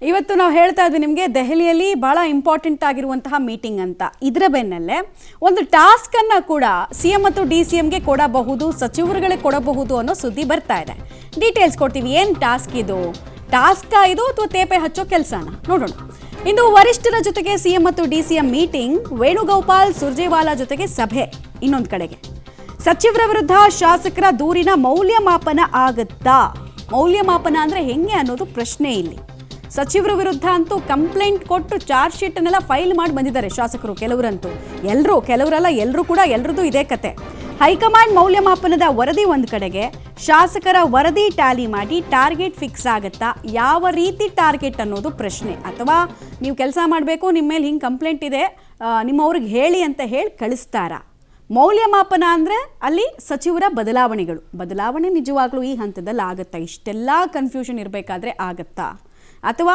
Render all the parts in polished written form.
ಇವತ್ತು ನಾವು ಹೇಳ್ತಾ ಇದ್ವಿ ನಿಮಗೆ ದೆಹಲಿಯಲ್ಲಿ ಬಹಳ ಇಂಪಾರ್ಟೆಂಟ್ ಆಗಿರುವಂತಹ ಮೀಟಿಂಗ್ ಅಂತ. ಇದರ ಬೆನ್ನಲ್ಲೇ ಒಂದು ಟಾಸ್ಕ್ ಅನ್ನ ಕೂಡ ಸಿಎಂ ಮತ್ತು ಡಿಸಿಎಂಗೆ ಕೊಡಬಹುದು, ಸಚಿವರುಗಳಿಗೆ ಕೊಡಬಹುದು ಅನ್ನೋ ಸುದ್ದಿ ಬರ್ತಾ ಇದೆ. ಡೀಟೇಲ್ಸ್ ಕೊಡ್ತೀವಿ. ಏನು ಟಾಸ್ಕ್ ಇದು? ಟಾಸ್ಕ್ ಇದು ಅಥವಾ ತೇಪೆ ಹಚ್ಚೋ ಕೆಲಸನ ನೋಡೋಣ. ಇಂದು ವರಿಷ್ಠರ ಜೊತೆಗೆ ಸಿಎಂ ಮತ್ತು ಡಿಸಿಎಂ ಮೀಟಿಂಗ್, ವೇಣುಗೋಪಾಲ್ ಸುರ್ಜೇವಾಲಾ ಜೊತೆಗೆ ಸಭೆ. ಇನ್ನೊಂದು ಕಡೆಗೆ ಸಚಿವರ ವಿರುದ್ಧ ಶಾಸಕರ ದೂರಿನ ಮೌಲ್ಯಮಾಪನ ಆಗುತ್ತಾ? ಮೌಲ್ಯಮಾಪನ ಅಂದರೆ ಹೆಂಗೆ ಅನ್ನೋದು ಪ್ರಶ್ನೆ ಇಲ್ಲಿ. ಸಚಿವರ ವಿರುದ್ಧ ಅಂತೂ ಕಂಪ್ಲೇಂಟ್ ಕೊಟ್ಟು ಚಾರ್ಜ್ ಶೀಟನ್ನೆಲ್ಲ ಫೈಲ್ ಮಾಡಿ ಬಂದಿದ್ದಾರೆ ಶಾಸಕರು. ಕೆಲವರಂತೂ, ಕೆಲವರಲ್ಲ ಎಲ್ಲರೂ ಕೂಡ, ಎಲ್ಲರದ್ದು ಇದೇ ಕತೆ. ಹೈಕಮಾಂಡ್ ಮೌಲ್ಯಮಾಪನದ ವರದಿ ಒಂದು ಕಡೆಗೆ, ಶಾಸಕರ ವರದಿ ಟ್ಯಾಲಿ ಮಾಡಿ ಟಾರ್ಗೆಟ್ ಫಿಕ್ಸ್ ಆಗುತ್ತಾ? ಯಾವ ರೀತಿ ಟಾರ್ಗೆಟ್ ಅನ್ನೋದು ಪ್ರಶ್ನೆ. ಅಥವಾ ನೀವು ಕೆಲಸ ಮಾಡಬೇಕು, ನಿಮ್ಮ ಮೇಲೆ ಹಿಂಗೆ ಕಂಪ್ಲೇಂಟ್ ಇದೆ, ನಿಮ್ಮವ್ರಿಗೆ ಹೇಳಿ ಅಂತ ಹೇಳಿ ಕಳಿಸ್ತಾರಾ? ಮೌಲ್ಯಮಾಪನ ಅಂದರೆ ಅಲ್ಲಿ ಸಚಿವರ ಬದಲಾವಣೆ ನಿಜವಾಗ್ಲೂ ಈ ಹಂತದಲ್ಲಿ ಆಗುತ್ತಾ? ಇಷ್ಟೆಲ್ಲ ಕನ್ಫ್ಯೂಷನ್ ಇರಬೇಕಾದ್ರೆ ಆಗುತ್ತಾ? ಅಥವಾ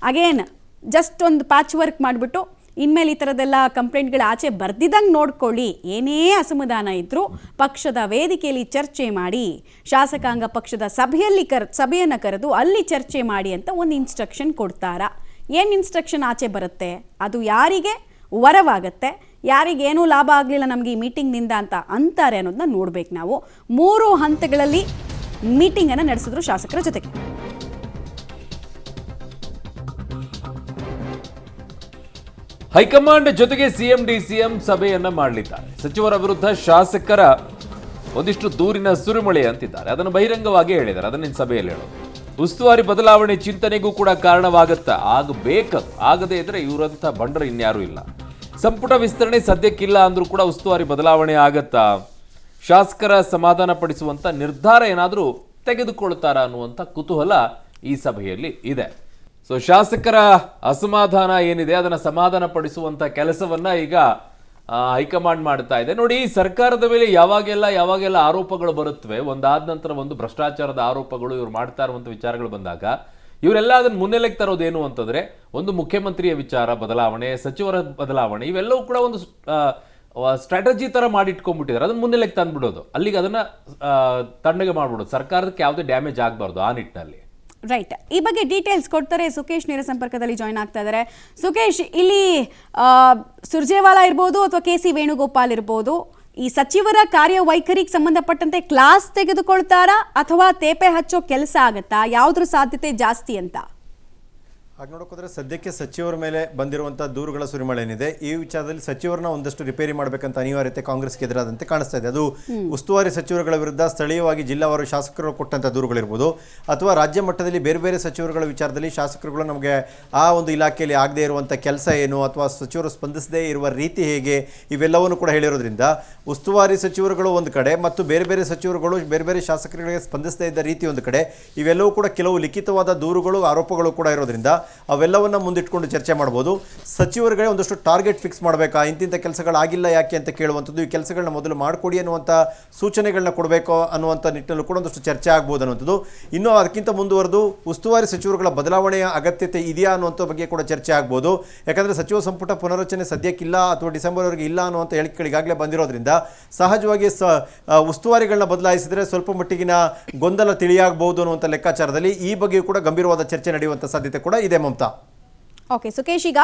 ಅಗೇನ್ ಜಸ್ಟ್ ಒಂದು ಪ್ಯಾಚ್ ವರ್ಕ್ ಮಾಡಿಬಿಟ್ಟು ಇನ್ಮೇಲೆ ಈ ಥರದ್ದೆಲ್ಲ ಕಂಪ್ಲೇಂಟ್ಗಳು ಆಚೆ ಬರ್ದಿದ್ದಂಗೆ ನೋಡ್ಕೊಳ್ಳಿ, ಏನೇ ಅಸಮಾಧಾನ ಇದ್ದರೂ ಪಕ್ಷದ ವೇದಿಕೆಯಲ್ಲಿ ಚರ್ಚೆ ಮಾಡಿ, ಶಾಸಕಾಂಗ ಪಕ್ಷದ ಸಭೆಯನ್ನು ಕರೆದು ಅಲ್ಲಿ ಚರ್ಚೆ ಮಾಡಿ ಅಂತ ಒಂದು ಇನ್ಸ್ಟ್ರಕ್ಷನ್ ಕೊಡ್ತಾರಾ? ಏನು ಇನ್ಸ್ಟ್ರಕ್ಷನ್ ಆಚೆ ಬರುತ್ತೆ? ಅದು ಯಾರಿಗೆ ವರವಾಗುತ್ತೆ, ಯಾರಿಗೇನೂ ಲಾಭ ಆಗಲಿಲ್ಲ ನಮಗೆ ಈ ಮೀಟಿಂಗ್ನಿಂದ ಅಂತ ಅಂತಾರೆ ಅನ್ನೋದನ್ನ ನೋಡ್ಬೇಕು ನಾವು. 3 ಹಂತಗಳಲ್ಲಿ ಮೀಟಿಂಗನ್ನು ನಡೆಸಿದ್ರು ಶಾಸಕರ ಜೊತೆಗೆ. ಹೈಕಮಾಂಡ್ ಜೊತೆಗೆ ಸಿಎಂ ಡಿಸಿಎಂ ಸಭೆಯನ್ನ ಮಾಡಲಿದ್ದಾರೆ. ಸಚಿವರ ವಿರುದ್ಧ ಶಾಸಕರ ಒಂದಿಷ್ಟು ದೂರಿನ ಸುರಿಮಳೆ ಅಂತಿದ್ದಾರೆ. ಅದನ್ನು ಬಹಿರಂಗವಾಗಿ ಹೇಳಿದ್ದಾರೆ. ಅದನ್ನ ಸಭೆಯಲ್ಲಿ ಹೇಳೋದು. ಉಸ್ತುವಾರಿ ಬದಲಾವಣೆ ಚಿಂತನೆಗೂ ಕೂಡ ಕಾರಣವಾಗುತ್ತಾ? ಆಗಬೇಕದು. ಆಗದೇ ಇದ್ರೆ ಇವರಂತ ಬಂಡರು ಇನ್ಯಾರೂ ಇಲ್ಲ. ಸಂಪುಟ ವಿಸ್ತರಣೆ ಸದ್ಯಕ್ಕಿಲ್ಲ ಅಂದ್ರೂ ಕೂಡ ಉಸ್ತುವಾರಿ ಬದಲಾವಣೆ ಆಗತ್ತಾ? ಶಾಸಕರ ಸಮಾಧಾನ ಪಡಿಸುವಂತ ನಿರ್ಧಾರ ಏನಾದರೂ ತೆಗೆದುಕೊಳ್ತಾರಾ ಅನ್ನುವಂಥ ಕುತೂಹಲ ಈ ಸಭೆಯಲ್ಲಿ ಇದೆ. ಸೊ ಶಾಸಕರ ಅಸಮಾಧಾನ ಏನಿದೆ ಅದನ್ನು ಸಮಾಧಾನ ಪಡಿಸುವಂತ ಕೆಲಸವನ್ನ ಈಗ ಹೈಕಮಾಂಡ್ ಮಾಡ್ತಾ ಇದೆ. ನೋಡಿ, ಸರ್ಕಾರದ ಮೇಲೆ ಯಾವಾಗೆಲ್ಲ ಆರೋಪಗಳು ಬರುತ್ತವೆ, ಒಂದಾದ ನಂತರ ಒಂದು ಭ್ರಷ್ಟಾಚಾರದ ಆರೋಪಗಳು ಇವ್ರು ಮಾಡ್ತಾ ಇರುವಂತ ವಿಚಾರಗಳು ಬಂದಾಗ ಇವರೆಲ್ಲ ಅದನ್ನು ಮುನ್ನೆಲೆಗೆ ತರೋದೇನು ಅಂತಂದ್ರೆ, ಒಂದು ಮುಖ್ಯಮಂತ್ರಿಯ ವಿಚಾರ ಬದಲಾವಣೆ, ಸಚಿವರ ಬದಲಾವಣೆ, ಇವೆಲ್ಲವೂ ಕೂಡ ಒಂದು ಸ್ಟ್ರಾಟಜಿ ತರ ಮಾಡಿಟ್ಕೊಂಡ್ಬಿಟ್ಟಿದ್ದಾರೆ. ಅದನ್ನ ಮುನ್ನೆಲೆಗೆ ತಂದ್ಬಿಡೋದು, ಅಲ್ಲಿಗೆ ಅದನ್ನ ತಣ್ಣಗೆ ಮಾಡ್ಬಿಡೋದು, ಸರ್ಕಾರಕ್ಕೆ ಯಾವುದೇ ಡ್ಯಾಮೇಜ್ ಆಗಬಾರ್ದು ಆ ನಿಟ್ಟಿನಲ್ಲಿ. ರೈಟ್. ಈ ಬಗ್ಗೆ ಡೀಟೇಲ್ಸ್ ಕೊಡ್ತಾರೆ ಸುಕೇಶ್, ನೇರ ಸಂಪರ್ಕದಲ್ಲಿ ಜಾಯ್ನ್ ಆಗ್ತಾ ಇದ್ದಾರೆ. ಸುಕೇಶ್, ಇಲ್ಲಿ ಸುರ್ಜೇವಾಲಾ ಇರ್ಬೋದು ಅಥವಾ ಕೆ.ಸಿ. ವೇಣುಗೋಪಾಲ್ ಇರ್ಬೋದು, ಈ ಸಚಿವರ ಕಾರ್ಯವೈಖರಿಗೆ ಸಂಬಂಧಪಟ್ಟಂತೆ ಕ್ಲಾಸ್ ತೆಗೆದುಕೊಳ್ತಾರಾ ಅಥವಾ ತೇಪೆ ಹಚ್ಚೋ ಕೆಲಸ ಆಗತ್ತಾ? ಯಾವುದ್ರ ಸಾಧ್ಯತೆ ಜಾಸ್ತಿ ಅಂತ? ಹಾಗೆ ನೋಡೋಕೋದ್ರೆ ಸದ್ಯಕ್ಕೆ ಸಚಿವರ ಮೇಲೆ ಬಂದಿರುವಂಥ ದೂರುಗಳ ಸುರಿಮಳೆ ಏನಿದೆ, ಈ ವಿಚಾರದಲ್ಲಿ ಸಚಿವರನ್ನ ಒಂದಷ್ಟು ರಿಪೇರಿ ಮಾಡಬೇಕಂತ ಅನಿವಾರ್ಯತೆ ಕಾಂಗ್ರೆಸ್ಗೆ ಎದುರಾದಂತೆ ಕಾಣಿಸ್ತಾ ಇದೆ. ಅದು ಉಸ್ತುವಾರಿ ಸಚಿವರುಗಳ ವಿರುದ್ಧ ಸ್ಥಳೀಯವಾಗಿ ಜಿಲ್ಲಾವಾರು ಶಾಸಕರು ಕೊಟ್ಟಂಥ ದೂರುಗಳಿರ್ಬೋದು, ಅಥವಾ ರಾಜ್ಯ ಮಟ್ಟದಲ್ಲಿ ಬೇರೆ ಬೇರೆ ಸಚಿವರುಗಳ ವಿಚಾರದಲ್ಲಿ ಶಾಸಕರುಗಳು ನಮಗೆ ಆ ಒಂದು ಇಲಾಖೆಯಲ್ಲಿ ಆಗದೇ ಇರುವಂಥ ಕೆಲಸ ಏನು, ಅಥವಾ ಸಚಿವರು ಸ್ಪಂದಿಸದೇ ಇರುವ ರೀತಿ ಹೇಗೆ, ಇವೆಲ್ಲವನ್ನು ಕೂಡ ಹೇಳಿರೋದ್ರಿಂದ ಉಸ್ತುವಾರಿ ಸಚಿವರುಗಳು ಒಂದು ಕಡೆ ಮತ್ತು ಬೇರೆ ಬೇರೆ ಸಚಿವರುಗಳು ಬೇರೆ ಬೇರೆ ಶಾಸಕರುಗಳಿಗೆ ಸ್ಪಂದಿಸದೇ ಇದ್ದ ರೀತಿ ಒಂದು ಕಡೆ, ಇವೆಲ್ಲವೂ ಕೂಡ ಕೆಲವು ಲಿಖಿತವಾದ ದೂರುಗಳು, ಆರೋಪಗಳು ಕೂಡ ಇರೋದ್ರಿಂದ ಅವೆಲ್ಲವನ್ನ ಮುಂದಿಟ್ಕೊಂಡು ಚರ್ಚೆ ಮಾಡ್ಬೋದು. ಸಚಿವರುಗಳೇ ಒಂದಷ್ಟು ಟಾರ್ಗೆಟ್ ಫಿಕ್ಸ್ ಮಾಡಬೇಕಾ, ಇಂತಿಂಥ ಕೆಲಸಗಳಾಗಿಲ್ಲ ಯಾಕೆ ಅಂತ ಕೇಳುವಂಥದ್ದು, ಈ ಕೆಲಸಗಳನ್ನ ಮೊದಲು ಮಾಡಿಕೊಡಿ ಅನ್ನುವಂಥ ಸೂಚನೆಗಳನ್ನ ಕೊಡಬೇಕು ಅನ್ನುವಂಥ ನಿಟ್ಟಿನಲ್ಲೂ ಕೂಡ ಒಂದಷ್ಟು ಚರ್ಚೆ ಆಗ್ಬೋದು ಅನ್ನುವಂಥದ್ದು. ಇನ್ನೂ ಅದಕ್ಕಿಂತ ಮುಂದುವರೆದು ಉಸ್ತುವಾರಿ ಸಚಿವರುಗಳ ಬದಲಾವಣೆಯ ಅಗತ್ಯತೆ ಇದೆಯಾ ಅನ್ನುವಂಥ ಬಗ್ಗೆ ಕೂಡ ಚರ್ಚೆ ಆಗ್ಬೋದು. ಯಾಕಂದರೆ ಸಚಿವ ಸಂಪುಟ ಪುನರಚನೆ ಸದ್ಯಕ್ಕಿಲ್ಲ ಅಥವಾ ಡಿಸೆಂಬರ್ವರೆಗೆ ಇಲ್ಲ ಅನ್ನುವಂಥ ಹೇಳಿಕೆಗಳಿಗಾಗಲೇ ಬಂದಿರೋದ್ರಿಂದ ಸಹಜವಾಗಿ ಉಸ್ತುವಾರಿಗಳನ್ನ ಬದಲಾಯಿಸಿದರೆ ಸ್ವಲ್ಪ ಮಟ್ಟಿಗಿನ ಗೊಂದಲ ತಿಳಿಯಾಗಬಹುದು ಅನ್ನುವಂಥ ಲೆಕ್ಕಾಚಾರದಲ್ಲಿ ಈ ಬಗ್ಗೆ ಕೂಡ ಗಂಭೀರವಾದ ಚರ್ಚೆ ನಡೆಯುವಂಥ ಸಾಧ್ಯತೆ ಕೂಡ ಇದೆ. ಮಮತಾ, ಓಕೆ ಸುಕೇಶ್, ಈಗ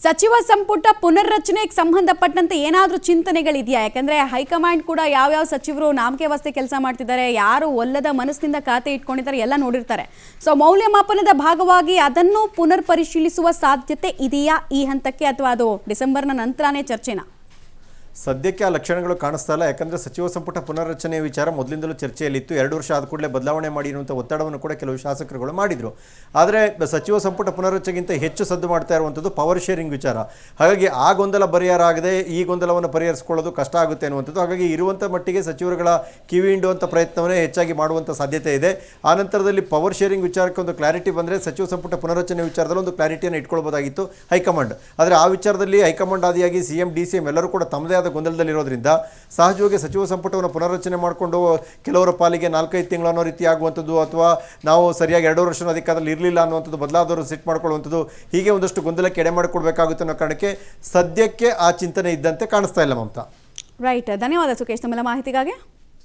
ಸಚಿವ ಸಂಪುಟ ಪುನರ್ರಚನೆಗೆ ಸಂಬಂಧಪಟ್ಟಂತೆ ಏನಾದರೂ ಚಿಂತನೆಗಳಿದೆಯಾ? ಯಾಕಂದ್ರೆ ಹೈಕಮಾಂಡ್ ಕೂಡ ಯಾವ್ಯಾವ ಸಚಿವರು ನಾಮಕೆ ವಾಸ್ತೆ ಕೆಲಸ ಮಾಡ್ತಿದ್ದಾರೆ, ಯಾರು ಒಲ್ಲದ ಮನಸ್ಸಿನಿಂದ ಖಾತೆ ಇಟ್ಕೊಂಡಿದ್ದಾರೆ ಎಲ್ಲ ನೋಡಿರ್ತಾರೆ. ಸೊ ಮೌಲ್ಯಮಾಪನದ ಭಾಗವಾಗಿ ಅದನ್ನು ಪುನರ್ ಪರಿಶೀಲಿಸುವ ಸಾಧ್ಯತೆ ಇದೆಯಾ ಈ ಹಂತಕ್ಕೆ, ಅಥವಾ ಅದು ಡಿಸೆಂಬರ್ನ ನಂತರನೇ ಚರ್ಚೆನಾ? ಸದ್ಯಕ್ಕೆ ಆ ಲಕ್ಷಣಗಳು ಕಾಣಿಸ್ತಾ ಇಲ್ಲ. ಯಾಕಂದರೆ ಸಚಿವ ಸಂಪುಟ ಪುನರ್ರಚನೆಯ ವಿಚಾರ ಮೊದಲಿಂದಲೂ ಚರ್ಚೆಯಲ್ಲಿತ್ತು. 2 ವರ್ಷ ಆದ ಕೂಡಲೇ ಬದಲಾವಣೆ ಮಾಡಿ ಇರುವಂಥ ಒತ್ತಡವನ್ನು ಕೂಡ ಕೆಲವು ಶಾಸಕರುಗಳು ಮಾಡಿದರು. ಆದರೆ ಸಚಿವ ಸಂಪುಟ ಪುನರ್ರಚನೆಗಿಂತ ಹೆಚ್ಚು ಸದ್ದು ಮಾಡ್ತಾ ಇರುವಂಥದ್ದು ಪವರ್ ಶೇರಿಂಗ್ ವಿಚಾರ. ಹಾಗಾಗಿ ಆ ಗೊಂದಲ ಪರಿಹಾರ ಈ ಗೊಂದಲವನ್ನು ಪರಿಹರಿಸಿಕೊಳ್ಳೋದು ಕಷ್ಟ ಆಗುತ್ತೆ ಅನ್ನುವಂಥದ್ದು. ಹಾಗಾಗಿ ಇರುವಂಥ ಮಟ್ಟಿಗೆ ಸಚಿವರುಗಳ ಕಿವಿ ಹಿಂಡುವಂಥ ಪ್ರಯತ್ನವನ್ನೇ ಹೆಚ್ಚಾಗಿ ಮಾಡುವಂಥ ಸಾಧ್ಯತೆ ಇದೆ. ಆ ನಂತರದಲ್ಲಿ ಪವರ್ ಶೇರಿಂಗ್ ವಿಚಾರಕ್ಕೆ ಒಂದು ಕ್ಲಾರಿಟಿ ಬಂದರೆ ಸಚಿವ ಸಂಪುಟ ಪುನರ್ರಚನೆ ವಿಚಾರದಲ್ಲಿ ಒಂದು ಕ್ಲಾರಿಟಿಯನ್ನು ಇಟ್ಕೊಳ್ಬೋದಾಗಿತ್ತು ಹೈಕಮಾಂಡ್. ಆದರೆ ಆ ವಿಚಾರದಲ್ಲಿ ಹೈಕಮಾಂಡ್ ಆದಿಯಾಗಿ ಸಿಎಂ ಡಿಸಿಎಂ ಎಲ್ಲರೂ ಕೂಡ ತಮ್ಮದೇ ಗೊಂದಲದಲ್ಲಿರೋದ್ರಿಂದ ಸಹಜವಾಗಿ ಸಚಿವ ಸಂಪುಟವನ್ನು ಪುನರ್ರಚನೆ ಮಾಡಿಕೊಂಡು ಕೆಲವರ ಪಾಲಿಗೆ 4-5 ತಿಂಗಳು ಅನ್ನೋ ರೀತಿ ಆಗುವಂಥದ್ದು, ಅಥವಾ ನಾವು ಸರಿಯಾಗಿ 2 ವರ್ಷ ಅಧಿಕಾರದಲ್ಲಿ ಇರಲಿಲ್ಲ ಅನ್ನುವಂಥದ್ದು, ಬದಲಾದವರು ಸೆಟ್ ಮಾಡ್ಕೊಳ್ಳುವಂಥದ್ದು, ಹೀಗೆ ಒಂದಷ್ಟು ಗೊಂದಲಕ್ಕೆ ಎಡೆ ಮಾಡಿಕೊಡ್ಬೇಕಾಗುತ್ತೆ ಅನ್ನೋ ಕಾರಣಕ್ಕೆ ಸದ್ಯಕ್ಕೆ ಆ ಚಿಂತನೆ ಇದ್ದಂತೆ ಕಾಣಿಸ್ತಾ ಇಲ್ಲ. ಮಮತಾ, ರೈಟ್. ಧನ್ಯವಾದ ಸುಕೇಶ್ ತಮ್ಮೆಲ್ಲ ಮಾಹಿತಿಗಾಗಿ.